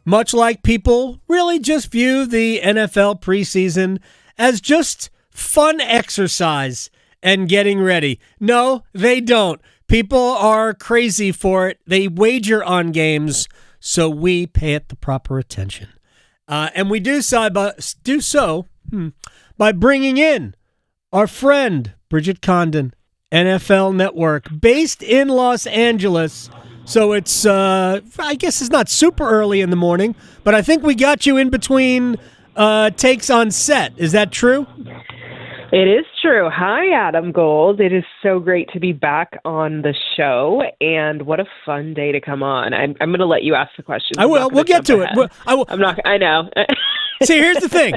much like people really just view the NFL preseason as just fun exercise and getting ready. No, they don't. People are crazy for it. They wager on games, so we pay it the proper attention. And we do so by bringing in our friend, Bridget Condon, NFL Network, based in Los Angeles. So it's, I guess it's not super early in the morning, but I think we got you in between takes on set. Is that true? It is true. Hi, Adam Gold. It is so great to be back on the show, and what a fun day to come on. I'm going to let you ask the questions. I will. We'll get to it. I'm not. I know. See, here's the thing.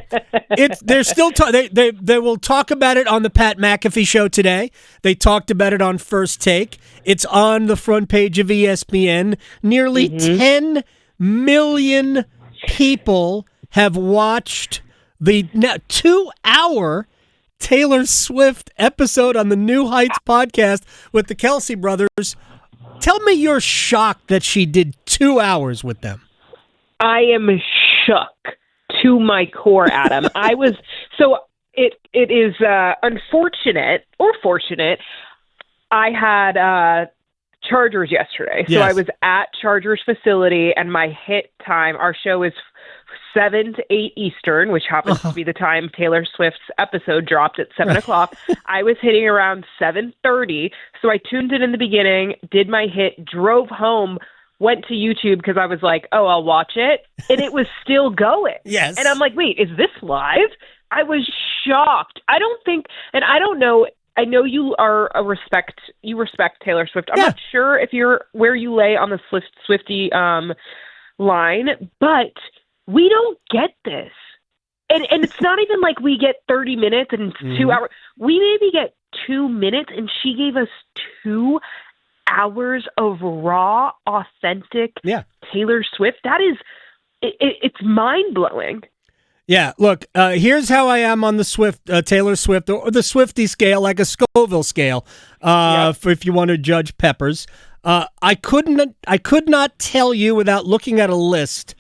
They're still they will talk about it on the Pat McAfee show today. They talked about it on First Take. It's on the front page of ESPN. Nearly 10 million people have watched the 2-hour Taylor Swift episode on the New Heights podcast with the Kelsey brothers. Tell me you're shocked that she did 2 hours with them. I am shook to my core, Adam. It is unfortunate or fortunate. I had Chargers yesterday. So yes. I was at Chargers facility, and my hit time, our show is 7 to 8 Eastern, which happens to be the time Taylor Swift's episode dropped at 7 o'clock. I was hitting around 7:30. So I tuned in the beginning, did my hit, drove home, went to YouTube because I was like, oh, I'll watch it. And it was still going. Yes. And I'm like, wait, is this live? I was shocked. I don't know. I know you respect Taylor Swift. I'm not sure if you're where you lay on the Swiftie line, but we don't get this. And it's not even like we get 30 minutes and 2 hours. We maybe get 2 minutes, and she gave us 2 hours of raw, authentic Taylor Swift. That is, it's mind-blowing. Yeah, look, here's how I am on the Taylor Swift, or the Swiftie scale, like a Scoville scale, for if you want to judge peppers. I could not tell you without looking at a list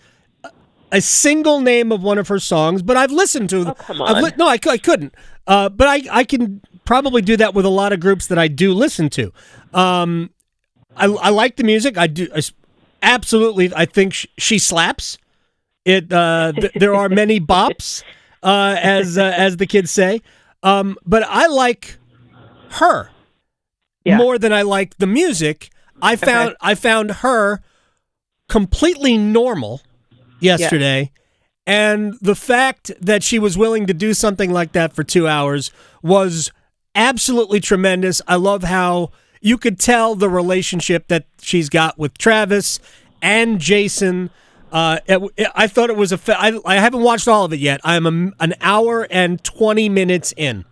a single name of one of her songs, but I've listened to. Oh, come on. I couldn't. But I can probably do that with a lot of groups that I do listen to. I like the music. I do absolutely. I think she slaps. There are many bops, as the kids say. But I like her more than I like the music. I found her completely normal yesterday, and the fact that she was willing to do something like that for 2 hours was absolutely tremendous. I love how you could tell the relationship that she's got with Travis and Jason. I thought it was I haven't watched all of it yet. I'm an hour and 20 minutes in.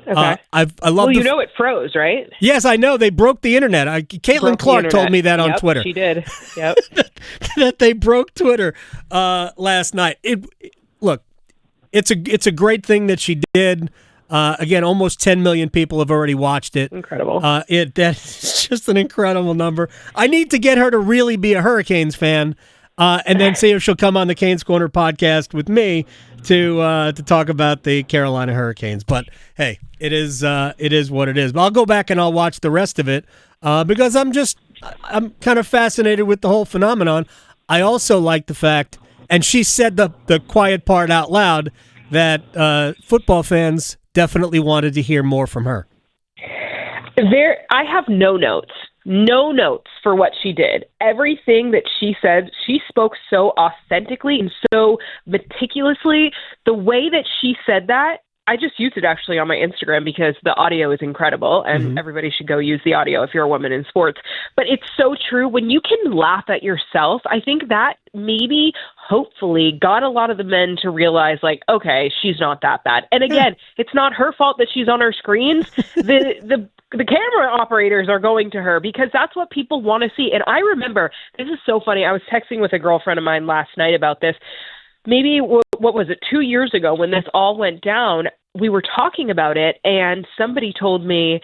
Okay. I love. Well, it froze, right? Yes, I know. They broke the internet. Caitlin Clark told me that on Twitter. She did. Yep. That they broke Twitter last night. Look, it's a great thing that she did. Again, almost 10 million people have already watched it. Incredible. That's just an incredible number. I need to get her to really be a Hurricanes fan. And then see if she'll come on the Canes Corner podcast with me to talk about the Carolina Hurricanes. But hey, it is what it is. But I'll go back and I'll watch the rest of it because I'm kind of fascinated with the whole phenomenon. I also like the fact, and she said the quiet part out loud, that football fans definitely wanted to hear more from her. I have no notes for what she did. Everything that she said, she spoke so authentically and so meticulously. The way that she said that, I just used it actually on my Instagram because the audio is incredible, and everybody should go use the audio if you're a woman in sports. But it's so true. When you can laugh at yourself, I think that maybe, hopefully, got a lot of the men to realize, like, okay, she's not that bad. And again, it's not her fault that she's on our screens. The camera operators are going to her because that's what people want to see. And I remember, this is so funny, I was texting with a girlfriend of mine last night about this. Maybe, what was it, 2 years ago when this all went down, we were talking about it, and somebody told me,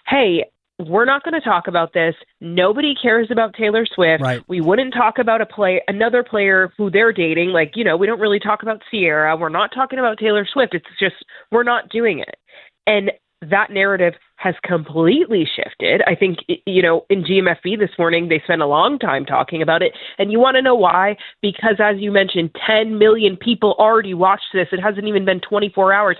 hey, we're not going to talk about this. Nobody cares about Taylor Swift. Right. We wouldn't talk about another player who they're dating. Like, we don't really talk about Sierra. We're not talking about Taylor Swift. It's just, we're not doing it. And that narrative has completely shifted. I think, in GMFB this morning, they spent a long time talking about it. And you want to know why? Because as you mentioned, 10 million people already watched this. It hasn't even been 24 hours.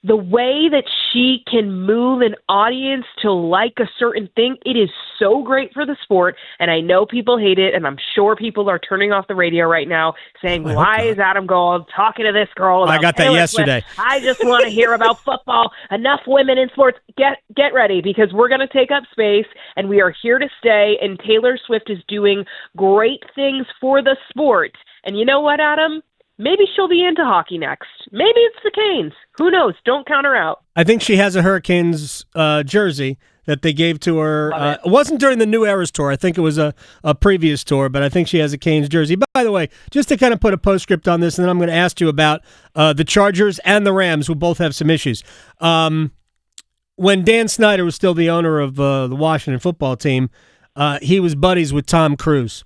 The way that she can move an audience to like a certain thing, it is so great for the sport. And I know people hate it, and I'm sure people are turning off the radio right now saying, why is Adam Gold talking to this girl about I got that Taylor yesterday. Swift? I just want to hear about football. Enough women in sports. Get ready, because we're going to take up space, and we are here to stay, and Taylor Swift is doing great things for the sport. And you know what, Adam? Maybe she'll be into hockey next. Maybe it's the Canes. Who knows? Don't count her out. I think she has a Hurricanes jersey that they gave to her. It wasn't during the New Eras tour. I think it was a previous tour, but I think she has a Canes jersey. By the way, just to kind of put a postscript on this, and then I'm going to ask you about the Chargers and the Rams, who both have some issues. When Dan Snyder was still the owner of the Washington football team, he was buddies with Tom Cruise.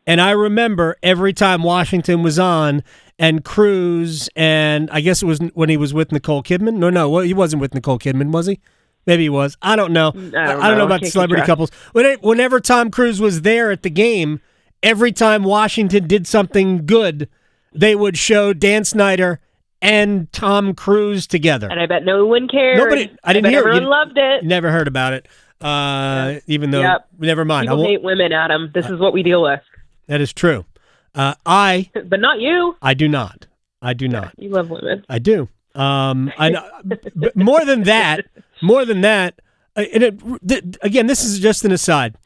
And I remember every time Washington was on, and Cruise, and I guess it was when he was with Nicole Kidman. No, he wasn't with Nicole Kidman, was he? Maybe he was. I don't know. I don't know about the celebrity couples. Whenever Tom Cruise was there at the game, every time Washington did something good, they would show Dan Snyder and Tom Cruise together. And I bet no one cared. I didn't hear it. Everyone loved it. Never heard about it. Even though, never mind. People hate women, Adam. This is what we deal with. That is true. But not you. I do not. You love women. I do. I know. But more than that. Again, this is just an aside.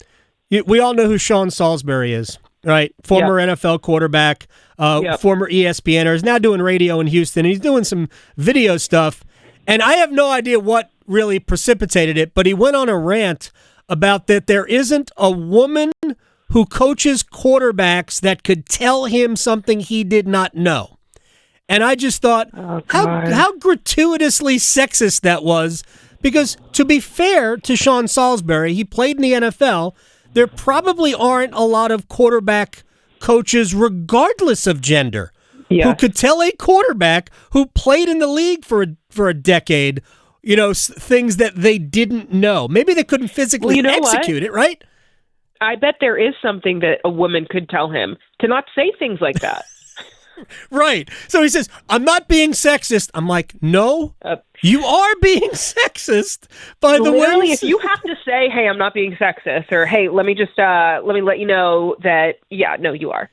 We all know who Sean Salisbury is, right? Former NFL quarterback, former ESPNer, is now doing radio in Houston. He's doing some video stuff, and I have no idea what really precipitated it, but he went on a rant about that there isn't a woman who coaches quarterbacks that could tell him something he did not know. And I just thought, how gratuitously sexist that was, because to be fair to Sean Salisbury, he played in the NFL. There probably aren't a lot of quarterback coaches, regardless of gender, who could tell a quarterback who played in the league for a decade, things that they didn't know. Maybe they couldn't physically execute it, right? I bet there is something that a woman could tell him to not say things like that. Right. So he says, I'm not being sexist. I'm like, no, you are being sexist by the way. If you have to say, hey, I'm not being sexist, or hey, let me let you know that, no, you are.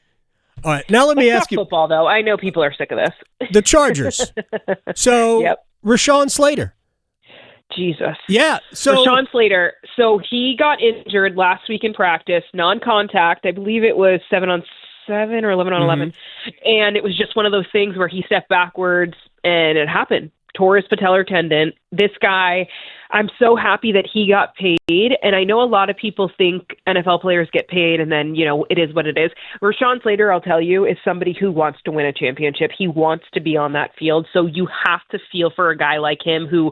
All right. Now let me ask you. Football, though. I know people are sick of this. The Chargers. So Rashawn Slater. Jesus. Yeah. So Rashawn Slater. So he got injured last week in practice, non-contact. I believe it was 7-on-7 or 11-on-11. And it was just one of those things where he stepped backwards and it happened. Tore his patellar tendon. This guy, I'm so happy that he got paid. And I know a lot of people think NFL players get paid and then, it is what it is. Rashawn Slater, I'll tell you, is somebody who wants to win a championship. He wants to be on that field. So you have to feel for a guy like him who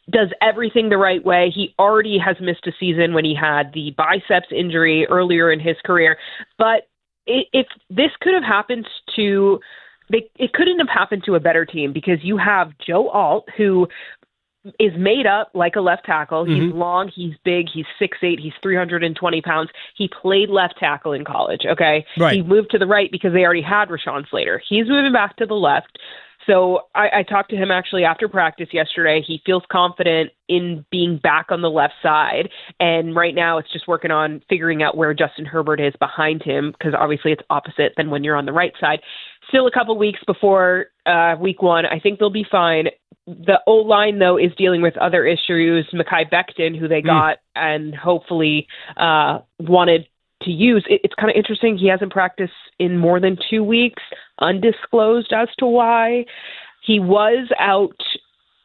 does everything the right way. He already has missed a season when he had the biceps injury earlier in his career. But if this could have happened it couldn't have happened to a better team, because you have Joe Alt, who is made up like a left tackle. He's long, he's big, he's 6'8", he's 320 pounds. He played left tackle in college, okay? Right. He moved to the right because they already had Rashawn Slater. He's moving back to the left. So I talked to him actually after practice yesterday. He feels confident in being back on the left side. And right now it's just working on figuring out where Justin Herbert is behind him, because obviously it's opposite than when you're on the right side. Still a couple weeks before week one. I think they'll be fine. The O-line, though, is dealing with other issues. Mekhi Becton, who they got and hopefully wanted to use. It's kind of interesting. He hasn't practiced in more than 2 weeks, undisclosed as to why. He was out,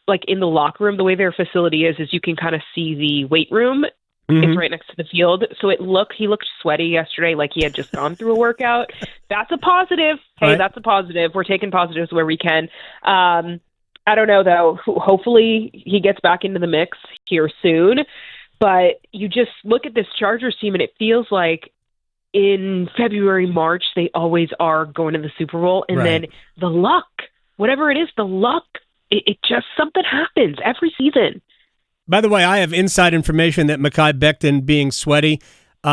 like, in the locker room. The way their facility is you can kind of see the weight room. It's right next to the field. So he looked sweaty yesterday, like he had just gone through a workout. That's a positive. Hey, right. That's a positive. We're taking positives where we can. I don't know, though. Hopefully he gets back into the mix here soon. But you just look at this Chargers team, and it feels like in February, March, they always are going to the Super Bowl. And then the luck, whatever it is, it just, something happens every season. By the way, I have inside information that Mekhi Becton being sweaty,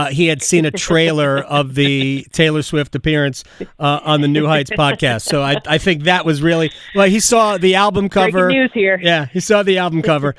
he had seen a trailer of the Taylor Swift appearance on the New Heights podcast. So I think that was really, well, he saw the album cover. Breaking news here. Yeah, he saw the album cover.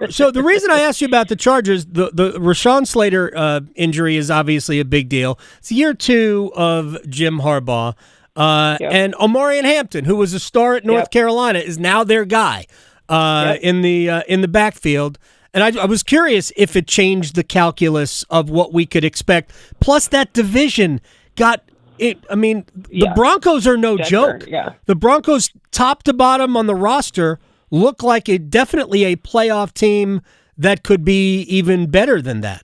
So the reason I asked you about the Chargers, the Rashawn Slater injury is obviously a big deal. It's year 2 of Jim Harbaugh. And Omarion Hampton, who was a star at North Carolina, is now their guy in the backfield. And I was curious if it changed the calculus of what we could expect. Plus, that division got it. I mean, the Broncos are no joke. Yeah. The Broncos, top to bottom on the roster, look like definitely a playoff team that could be even better than that.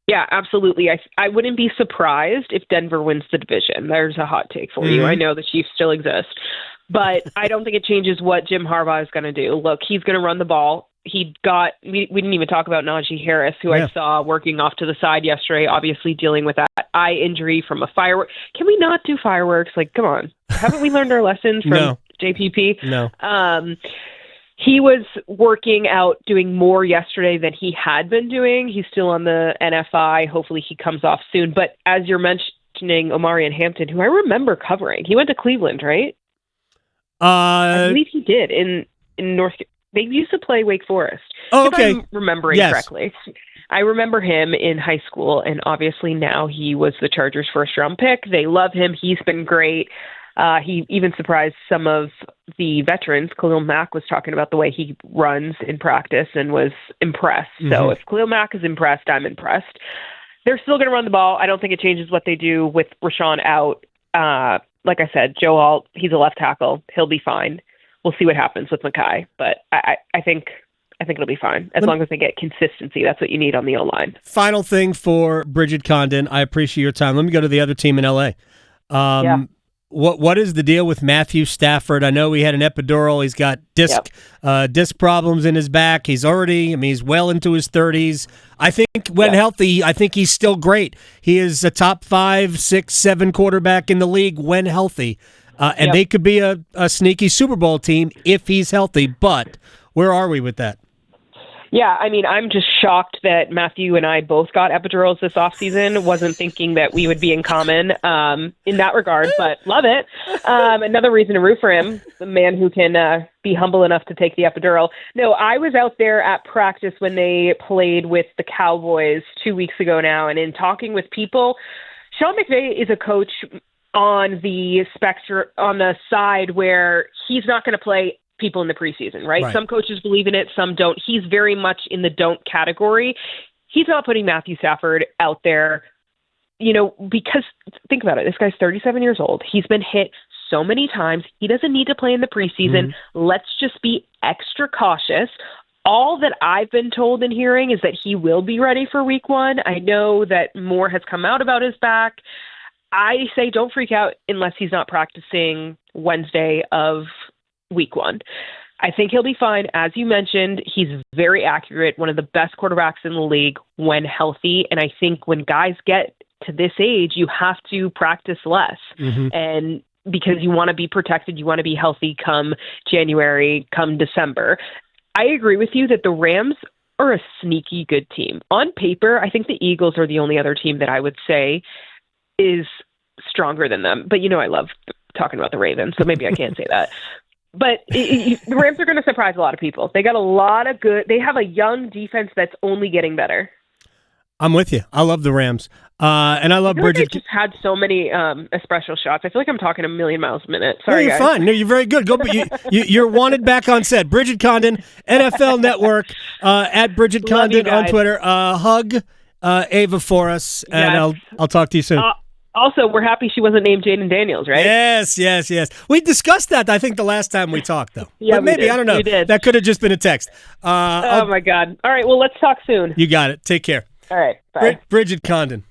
Yeah, absolutely. I wouldn't be surprised if Denver wins the division. There's a hot take for you. I know the Chiefs still exist, but I don't think it changes what Jim Harbaugh is going to do. Look, he's going to run the ball. We didn't even talk about Najee Harris, who I saw working off to the side yesterday, obviously dealing with that eye injury from a firework. Can we not do fireworks? Like, come on. Haven't we learned our lessons from JPP? No. He was working out, doing more yesterday than he had been doing. He's still on the NFI. Hopefully he comes off soon. But as you're mentioning, Omarion Hampton, who I remember covering, he went to Cleveland, right? I believe he did in North. They used to play Wake Forest. Oh, okay. If I'm remembering correctly. I remember him in high school, and obviously now he was the Chargers' first-round pick. They love him. He's been great. He even surprised some of the veterans. Khalil Mack was talking about the way he runs in practice and was impressed. So if Khalil Mack is impressed, I'm impressed. They're still going to run the ball. I don't think it changes what they do with Rashawn out. Like I said, Joe Alt, he's a left tackle. He'll be fine. We'll see what happens with Mekhi, but I think it'll be fine as long as they get consistency. That's what you need on the O-line. Final thing for Bridget Condon. I appreciate your time. Let me go to the other team in LA. What is the deal with Matthew Stafford? I know he had an epidural. He's got disc problems in his back. He's well into his 30s. I think when healthy, I think he's still great. He is a top 5, 6, 7 quarterback in the league when healthy. And they could be a sneaky Super Bowl team if he's healthy. But where are we with that? Yeah, I mean, I'm just shocked that Matthew and I both got epidurals this offseason. Wasn't thinking that we would be in common in that regard, but love it. Another reason to root for him, the man who can be humble enough to take the epidural. No, I was out there at practice when they played with the Cowboys 2 weeks ago now, and in talking with people, Sean McVay is a coach on the spectrum, on the side where he's not going to play people in the preseason, right? Some coaches believe in it, some don't. He's very much in the don't category. He's not putting Matthew Stafford out there, because think about it. This guy's 37 years old. He's been hit so many times. He doesn't need to play in the preseason. Let's just be extra cautious. All that I've been told and hearing is that he will be ready for week 1. I know that more has come out about his back. I say don't freak out unless he's not practicing Wednesday of week 1. I think he'll be fine. As you mentioned, he's very accurate, one of the best quarterbacks in the league when healthy. And I think when guys get to this age, you have to practice less. And because you want to be protected, you want to be healthy come January, come December. I agree with you that the Rams are a sneaky good team. On paper, I think the Eagles are the only other team that I would say is stronger than them. But I love talking about the Ravens, so maybe I can't say that. But the Rams are going to surprise a lot of people. They got a lot of they have a young defense that's only getting better. I'm with you. I love the Rams. And I love Bridget. Like they just had so many espresso shots. I feel like I'm talking a million miles a minute. Sorry, you're guys. Fine. No, you're very good. Go. You're wanted back on set. Bridget Condon, NFL Network, at Bridget Condon on Twitter. Hug Ava for us, and I'll talk to you soon. Also, we're happy she wasn't named Jaden Daniels, right? Yes. We discussed that, I think, the last time we talked, though. Yeah, but maybe, we did. I don't know. We did. That could have just been a text. Oh, my God. All right, well, let's talk soon. You got it. Take care. All right, bye. Bridget Condon.